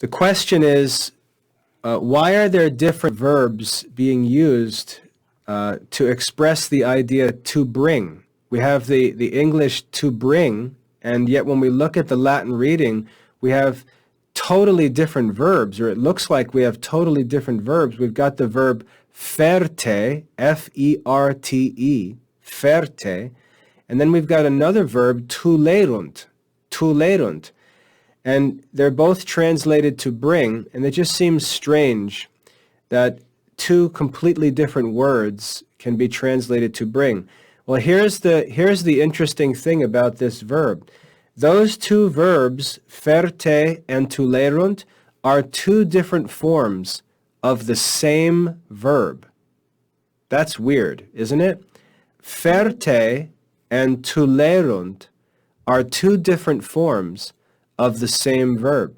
The question is, why are there different verbs being used to express the idea to bring? We have the English to bring, and yet when we look at the Latin reading, we have totally different verbs, or it looks like we have totally different verbs. We've got the verb ferte, F-E-R-T-E, ferte, and then we've got another verb, tulerunt, tulerunt. And they're both translated to bring, and it just seems strange that two completely different words can be translated to bring. Well, here's the interesting thing about this verb. Those two verbs, ferte and tulerunt, are two different forms of the same verb. That's weird, isn't it? Ferte and tulerunt are two different forms of the same verb.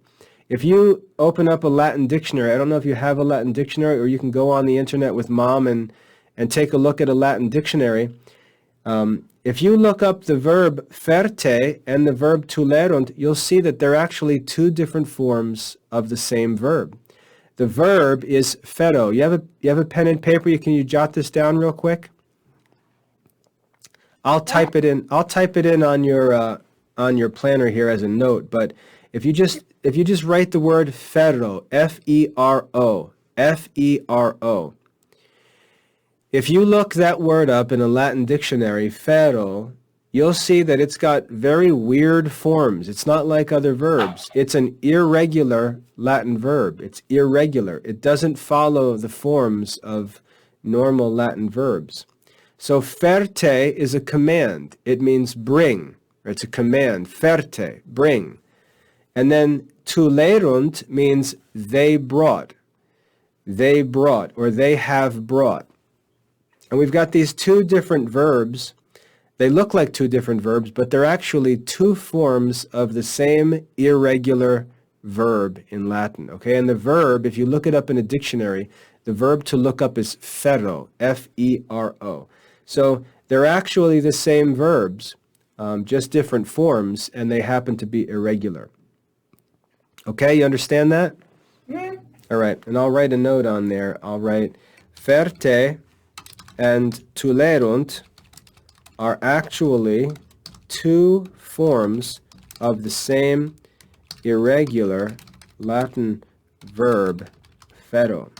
If you open up a Latin dictionary, I don't know if you have a Latin dictionary, or you can go on the internet with mom and take a look at a Latin dictionary. If you look up the verb ferte and the verb tulerunt, you'll see that they're actually two different forms of the same verb. The verb is FERO. You have a pen and paper? Can you jot this down real quick? I'll type it in on your planner here as a note. But if you just write the word FERO, F-E-R-O, F-E-R-O. If you look that word up in a Latin dictionary, FERO, you'll see that it's got very weird forms. It's not like other verbs. It's an irregular Latin verb. It's irregular. It doesn't follow the forms of normal Latin verbs. So ferte is a command. It means bring. It's a command. Ferte, bring. And then tulerunt means they brought. They brought, or they have brought. And we've got these two different verbs. They look like two different verbs, but they're actually two forms of the same irregular verb in Latin. Okay, and the verb, if you look it up in a dictionary, the verb to look up is FERO, F-E-R-O. So they're actually the same verbs, just different forms, and they happen to be irregular. Okay, you understand that? Yeah. All right, and I'll write a note on there. I'll write ferte and tulerunt are actually two forms of the same irregular Latin verb, FERO.